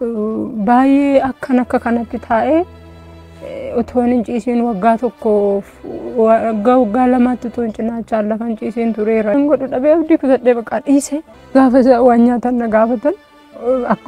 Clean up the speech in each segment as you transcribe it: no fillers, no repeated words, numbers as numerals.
baay'ee akka kanatti taa'ee otoon hin ciisiin waggaa tokko waggaa lamaatti toon cinaachaa lafan ciisiin tureera. Godhu dhabee abdii kutadhee baqa dhiise gaafa waan nyaatan na gaafatan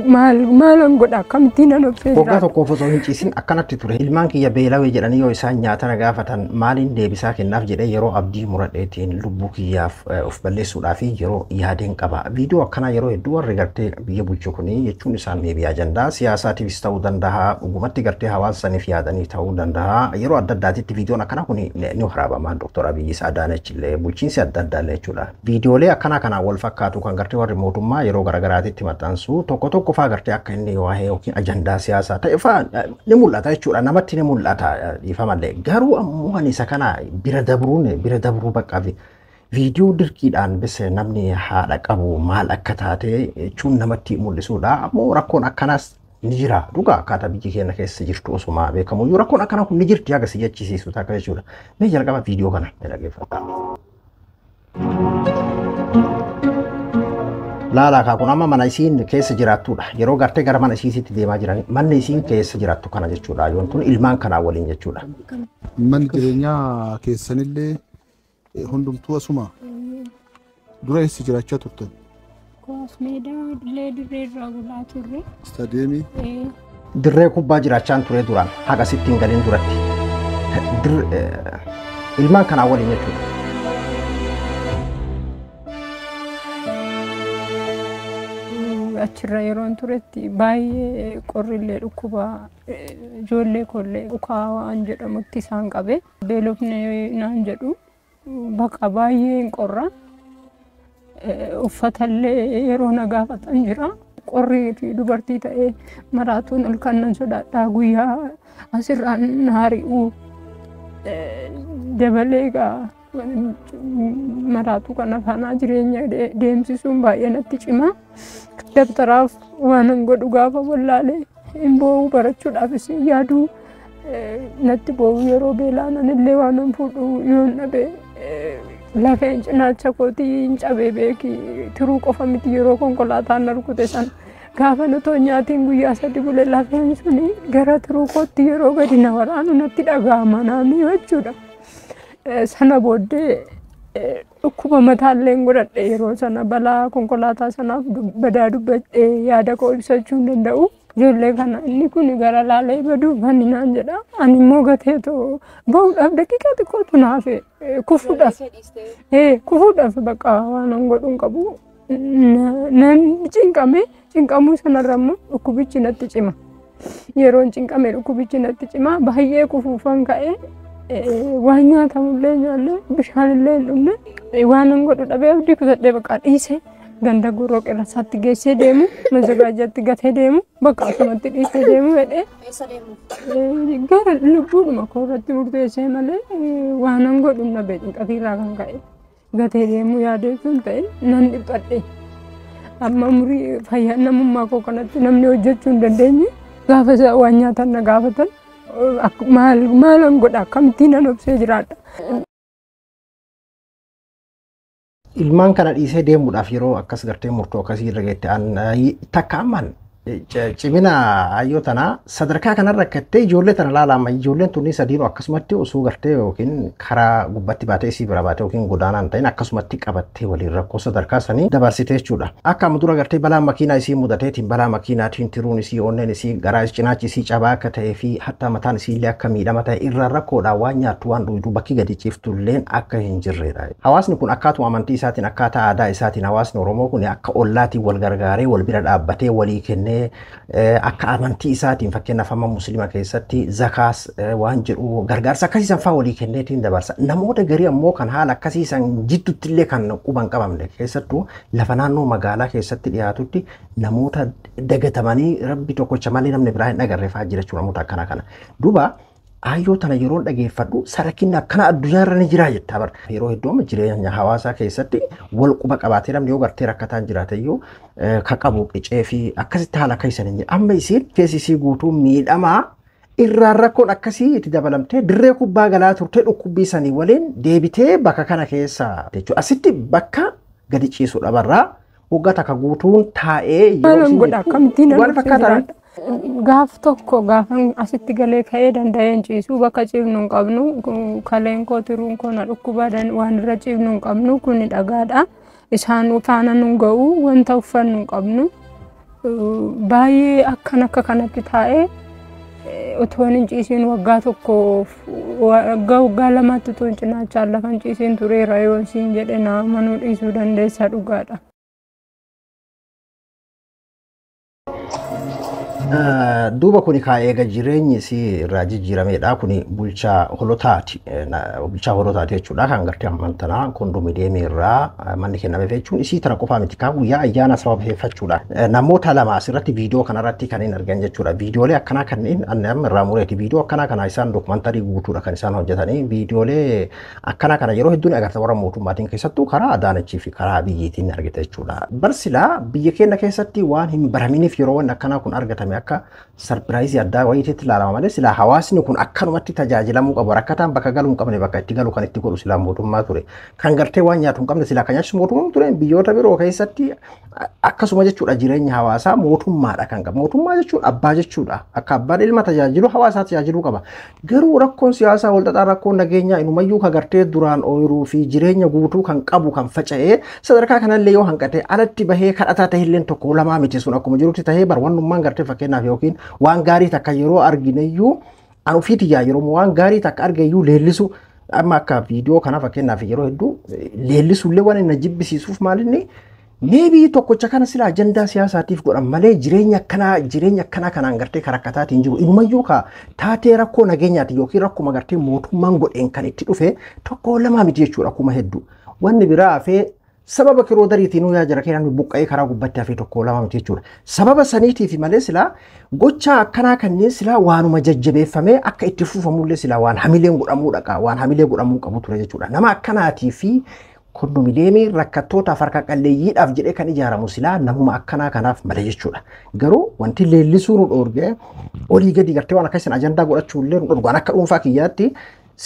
maalan godha akkamittiin an obsee jira. Waggaa tokkoof osoo hin ciisin akkanatti ture. Ilmaan kiyya beelawee jedhanii yoo isaan nyaata na gaafatan maaliin deebisaa kennaaf jedhee yeroo abdii muradheetiin lubbuu kiyyaaf of balleessuudhaaf yeroo yaadeen qaba. Viidiyoo akkanaa yeroo hedduu warri gartee biyya bulchu kuni jechuun isaan meebii ajandaa siyaasaatiifis ta'uu danda'a, dhugumatti gartee hawaasa saniif yaadanii ta'uu danda'a. Yeroo adda addaatitti viidiyoon akkanaa kuni ni waraabama. Dr. Abiyyi Adaanech illee bulchiinsi adda addaa illee jechuudha. Viidiyoolee akkanaa kanaan wal fakkaatu kan gartee warri mootummaa yeroo garagaraatitti maxxansu tokko faa gartee akka inni waa'ee yookiin ajandaa siyaasaa ta'e faa ni mul'ata jechuudha. Namatti ni mul'ata ifamallee. Garuu ammoo ani isa kana bira dabruu bakka viidiyoo dirqiidhaan bise namni haadha qabu maal akka taate jechuun namatti mul'isuudha. Ammoo rakkoon akkanaas ni jira. Dhugaa akkaataa biyya keenya keessa jirtu osuma beekamu iyyuu rakkoon akkanaa kun ni jirti haga si jechisiisu ta'a jechuudha. Mee jalqaba viidiyoo kana ni dhaggeeffadha. Laala kun amma mana isiin keessa jiraattuudha. Yeroo gartee gara mana isiisitti deemaa jiran manni isiin keessa jiraattu kana jechuudha. Yoon tun ilmaan kanaa waliin jechuudha. Manni jireenyaa keessanillee hundumtuu asuma dura eessa jiraachaa turtan? Kuwaas meedaa illee dirree irraa gulaa turre. Istaadiyeemii? Dirree kubbaa jiraachaan ture duraan haga sittiin galiin duratti. Ilmaan kanaa waliin jechuudha. Achirra yeroon turetti baay'ee qorrillee dhukkuba ijoollee kollee dhukaa waan jedhamutti isaan qabe beelofne naan jedhu baqa baay'een qorra uffatallee yeroo na gaafatan jira qorrii fi dubartii ta'ee maraatuun ol kannan sodaadhaa guyyaa asirraan naari'uu dabalee egaa maraatu kana faana jireenya deemsisuun baay'ee natti cima. Dabtaraaf waan godhu gaafa wallaalee hin boo'u barachuudhaafis yaaduu natti boo'u yeroo beelaanan illee waan fuudhu yoon dhabe lafeen cinaacha kootii hin cabee beeki tiruu qofa miti yeroo konkolaataan rukute san gaafa nutoo nyaatiin guyyaa sadi bule lafeen suni gara tiruu kootti yeroo gadi na waraanu natti dhaga'ama naannoo jechuudha. Sana booddee dhukkuba mataallee godhadhe yeroo sana balaa konkolaataa sanaaf badaa dubbadhe yaada koo ibsachuu hin danda'u. Ijoollee kana inni kun gara laalee baduu fanni naan jedha. Ani immoo gateetoo bahuudhaaf daqiiqaa xiqqootu naafe kufuudhaaf bakka waan godhu hin qabu. Namni cinqamuu sanarra immoo dhukkubichi natti cima. Yeroon cinqame dhukkubichi natti cima baay'ee kufuufan ka'ee. Waan nyaatamullee nyaanne bishaanillee hin dhumne waan godhu dhabee abdii kutadhee baqa dhiise ganda gurroo qeerransaatti geessee deemu mazagaajatti gatee deemu bakka asumatti dhiisee deemu jedhee gara lubbuudhuma koo irratti murteessee malee waan godhu dhabee cinqatirraa kan ka'e gatee deemu yaadeetuun ta'e nan dhiphadhe amma umurii fayyaa namummaa koo kanatti namni hojjechuu hin dandeenye gaafa waan nyaatan na gaafatan maalan godha akkamittiin an obsee jiraadha. Ilmaan kana dhiisee deemuudhaaf yeroo akkas gartee murtoo akkasii irra geette takka amman cimina ayyoo tanaa sadarkaa kanarra rakkattee ijoollee tana laalama ijoolleen tunni sadiinuu akkasumatti osoo gartee yookiin karaa gubbatti baatee isii bira baatee yookiin godaanaan ta'in akkasumatti qabattee waliin rakkoo sadarkaa sanii dabarsitee jechuudha. Akka amma dura gartee balaa makiinaa isii mudateetiin balaa makiinaatiin tiruun isii onneen isii garaa cinaachi isii cabaa akka ta'ee fi hatta mataan isii illee akka miidhama ta'e irraa rakkoodhaan waan nyaattu waan dhugitu bakki gadi ciiftulleen akka hin jirredha. Hawaasni kun akkaatuma amantii isaatiin akkaataa aadaa isaatiin hawaasni Oromoo kun akka ollaatiin wal gargaaree wal bira dhaabbatee walii kennee akka amantii isaatiin fakkeenyaaf amma muslima keessatti zakaas waan jedhu gargaarsa akkasiisan faa walii kenneetiin dabarsa. Namoota garii ammoo kan haala akkasiisan jidduutti illee kan quban qabamne keessattuu lafa naannoo magaalaa keessatti dhiyaatutti namoota dagatamanii rabbi tokkocha malee namni biraa hin agarreefaa jira jechuudha namoota akkana kana. Duuba ayyoo tana yeroo dhageeffadhu sarakinni akkana addunyaa irra ni jira jetta bar. Yeroo hedduu amma jireenya hawaasaa keessatti wal quba qabaatee namni yoo gartee rakkataan jiraate iyyuu ka qabu qicee fi akkasitti haala akka isan hin jirre. Amma isiin keessi isii guutuu miidhamaa irraan rakkoon akkasii itti dabalamtee dirree kubbaa galaa turtee dhukkubbii sanii waliin deebitee bakka kana keessa jechuudha. Asitti bakka gadi ciisuu dhabarraa waggaa takka guutuun taa'ee waan godha akkamittiin waan fakkaatan Gaaf tokko gaafan asitti galee ka'ee danda'een ciisuu bakka ciifnu hin qabnu kaleen koo tiruun koo na dhukkubaadhaan waan irra ciifnu hin qabnu kun dhagaadha. Isaan faana nu ga'u wanta uffannu hin qabnu baay'ee akka kanatti taa'ee otoon hin ciisiin waggaa tokko waggaa lamatti otoon cinaachaan lafan ciisiin tureera yoo siin jedhe nama nu dhiisuu dandeessa dhugaadha. Duuba kuni eega jireenyi isii irraa jijjiirameedha. Kuni bulchaa holotaati. Bulchaa holotaati jechuudha. Kan gartee ammantanaa kondominiyeemii irraa manni kennameef jechuun isii tana qofaa miti. Kan guyyaa ayyaana sababeeffachuudha. Namoota lama asirratti viidiyoo kanarratti kan hin argan jechuudha. Viidiyoolee akkanaa kanneen amma irraa mureeti. Viidiyoo akkanaa kana isaan dookumantarii guutuudha kan isaan hojjetanii. Viidiyoolee akkanaa kana yeroo hedduun agarta warra mootummaatiin keessattuu karaa Adaanachii fi karaa Abiyyiitiin argita jechuudha. Barsilaa biyya keenya keessatti waan hin baraminiif yeroo waan akkanaa kun argatame akka sarpiraayizii addaa wayiitti ilaalama malee sila hawaasni kun akkanumatti tajaajilamuu qabu rakkataan bakka galuu hin qabne bakka itti galu kan itti godhu sila mootummaa ture kan gartee waan nyaatu hin qabne sila kan nyaachisu mootummaa ture biyyoota biroo keessatti akkasuma jechuudha jireenya hawaasaa mootummaadha kan qabu mootummaa jechuun abbaa jechuudha akka abbaan ilma tajaajilu hawaasaa tajaajiluu qaba garuu rakkoon siyaasaa walxaxaa rakkoon nageenyaa inumayyuu ka gartee duraan ooyiruu fi jireenya guutuu kan qabu kan faca'ee sadarkaa kanallee yoo hanqate alatti bahee kadhataa ta'illeen tokko lamaa miti sun akkuma jirutti tahee barwannummaan gartee fakkeenyaaf yookiin waan gaarii takka yeroo argineyyuu an ofiiti yeroo waan gaarii takka argeyyuu leellisu amma akka viidiyoo kana fakkeenyaaf yeroo hedduu leellisuullee waan inni jibbisiisuuf maalinni maybe tokkocha kana sila ajandaa siyaasaatiif godhan malee jireenya akkanaa kanaan gartee karakkataatiin jiru inumayyuu ka taatee rakkoo nageenyaati yookiin rakkuma gartee mootummaan godheen kan itti dhufe tokko lamaa miti jechuudha akkuma hedduu wanni biraa hafee sababa kiroo dariitiin yaa jira keenan buqqa'ee karaa gubbatti hafee tokko lamaa miti jechuudha sababa saniitiif malee sila gocha akkanaa kanneen sila waanuma jajjabeeffamee akka itti fufamullee sila waan hamileen godhamuu dhaqa waan hamilee godhamuu qabu ture jechuudha nama akkanaatii fi kondominiyeemii rakkattoota farka qalleeyyiidhaaf jedhee kan ijaaramu silaa namuma akkanaa kanaaf malee jechuudha. Garuu wanti leellisuu nu dhoorge olii gadi gartee waan akka isin ajandaa godhachuullee nu dhoorgu akka dhuunfaa kiyyaatti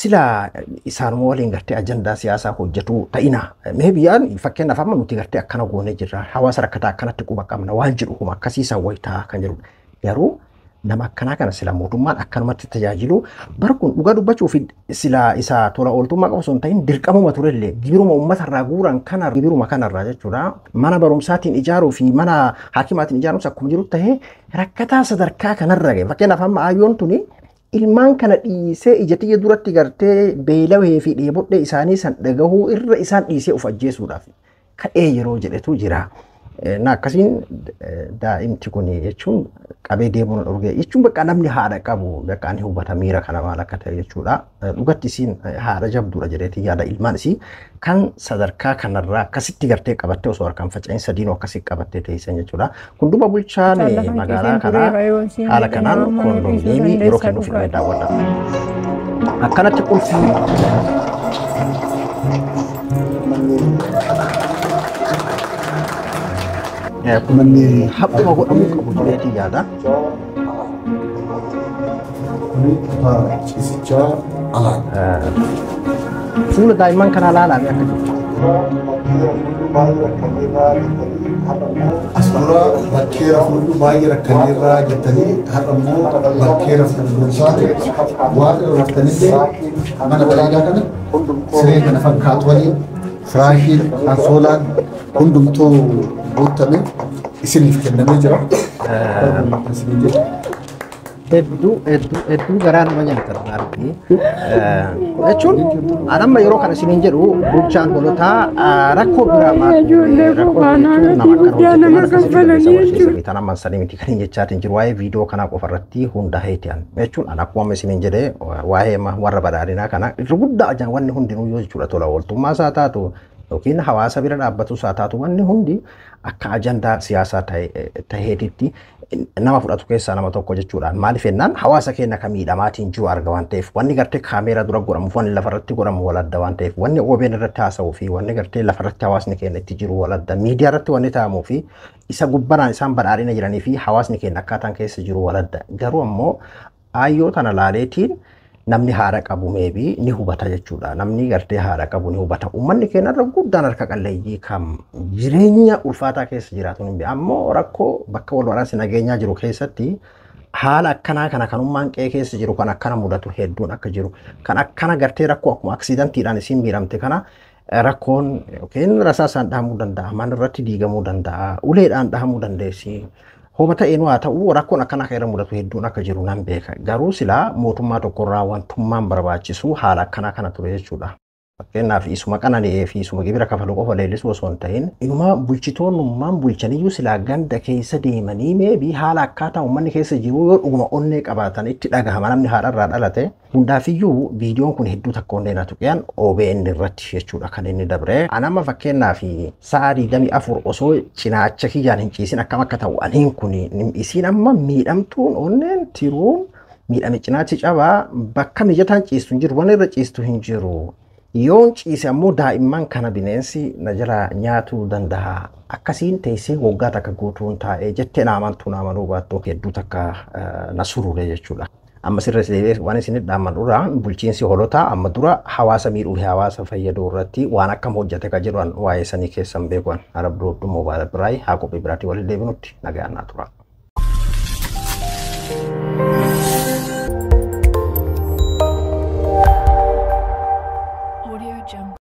silaa isaanuma waliin gartee ajandaa siyaasaa hojjetu ta'ina. Mee biyyaan fakkeenyaaf amma nuti gartee akkana goonee jirra. Hawaasa rakkataa akkanatti quba qabna waan jedhu kuma akkasiisan wayitaa kan jedhu. Garuu nama akkanaa kana sila mootummaan akkanumatti tajaajilu barkuun dhugaa dubbachuuf sila isa tola ooltummaa qabu osoo hin ta'in dirqamuma turellee gibiruma uummatarraa guuran kana gibiruma kanarraa jechuudha mana barumsaatiin ijaaruu fi mana haakimaatiin ijaaruus akkuma jiru ta'ee rakkataa sadarkaa kanarra ga'e fakkeenyaaf amma ayyoon tuni ilmaan kana dhiisee ija xiyya duratti gartee beelawee fi dheebodhee isaanii san dhagahuu irra isaan dhiisee of ajjeesuudhaaf ka'ee yeroo jedhetu jira. Na akkasiin daa'imti kun jechuun qabee deemuun dhorgee jechuun bakka namni haadha qabu bakka ni hubata miira kana maal akka ta'e jechuudha. Dhugatti isiin haadha jabduudha jedheeti yaada ilmaan isii kan sadarkaa kanarraa akkasitti gartee qabattee osoo harkaan faca'in sadiinoo akkasitti qabattee teessan jechuudha. Kun duuba bulchaan magaalaa kanaa haala kanaan kondominiyeemii yeroo kennuuf illee daawwadha. Akkanatti qulfii manni haphuma godhamuu qabu jedheeti yaada. Ciisichaa alaana. Fuula daa'imman kanaa laalame akka jiru. Asirraa bakkeera fuulduu baay'ee rakkanirraa jettanii har'ammoo bakkeera fuulduu waan irrattanillee mana bareedaa kana siree kana fakkaatu waliin firaashiin ansoolaan hundumtuu guutame isiniif kennamee jira. Hedduu garaa nama nyaata arginu. Jechuun anamma yeroo kana isiniin jedhu bulchaan holotaa rakkoo biraa maal nama sanii miti kan jechaatiin jiru waa'ee viidiyoo kanaa qofarratti hundaa'eeti an jechuun an akkuma isiniin jedhee waa'ee warra badhaadhinaa kana irra guddaa wanni hundinuu yoo jechuudha tola ooltummaa isaa taatu yookiin hawaasa bira dhaabbatu isaa taatu wanni hundi akka ajandaa siyaasaa ta'eetitti nama fudhatu keessaa nama tokko jechuudhaan maaliif jennaan hawaasa keenya ka miidhamaatiin jiru arga waan ta'eef wanni gartee kaameeraa dura godhamuuf wanni lafarratti godhamu waladda waan ta'eef wanni OBN irratti haasa'uu fi wanni gartee lafarratti hawaasni keenya itti jiru waladda miidiyaa irratti wanni ta'amuu fi isa gubbanaan isaan badhaadhina jiranii fi hawaasni keenya akkaataan keessa jiru waladda garuu ammoo aayyoo tana laaleetiin namni haadha qabu meebii ni hubata jechuudha. Namni gartee haadha qabu ni hubata. Uummanni keenya irra guddaan harka qalleeyyii kam jireenya ulfaataa keessa jiraatu ni ammoo rakkoo bakka wal waraansi nageenyaa jiru keessatti haala akkanaa kana kanummaan qe'ee keessa jiru kan akkana mudatu hedduun akka jiru kan akkana gartee rakkoo akkuma aksidantiidhaan isiin miidhamte kana rakkoon yookiin rasaasaan dhahamuu danda'a mana irratti diigamuu danda'a uleedhaan dhahamuu dandeessi homa ta'een waa ta'uu rakkoon akkana akka irra mudatu hedduun akka jiru nan beeka garuu silaa mootummaa tokkorraa wantummaan barbaachisu haala akkanaa kana ture jechuudha. Fakkeenyaaf isuma qanani'ee fi isuma gibira kafalu qofa leellisuu osoo hin ta'in inuma bulchitoonnummaan bulchaniyyuu silaa ganda keessa deemanii meebii haala akkaataa uummanni keessa jiru yoo dhuguma onnee qabaatan itti dhagahama namni haadharraa dhalate hundaafiyyuu viidiyoon kun hedduu takka onnee na tuqiyaan OBN irratti jechuudha kan inni dabre. Anama fakkeenyaaf sa'a 24 osoo cinaacha kiyyaan hin ciisin akkam akka ta'u aniin kun isiin amma miidhamtuun onneen tiruun miidhame cinaachi cabaa bakka mijataan ciistu hin jiru waan irra ciistu hin jiru. Yoon ciise ammoo daa'imman kana bineensi na jala nyaatuu danda'a. Akkasiin teessee waggaa takka guutuun taa'ee jettee naamantuu naamanuu baattuu hedduu takka na surure jechuudha. Amma sirrees deebi'ee waan isin dhaamman irraa bulchiinsi hoolotaa amma dura hawaasa miidhuu fi hawaasa fayyaduu irratti waan akkam hojjete ka jedhan waa'ee sanii keessan beekuun Arab Dooddu Moobaayil Biraay haa qophii biraatii waliin deebinutti nagaan naa tura.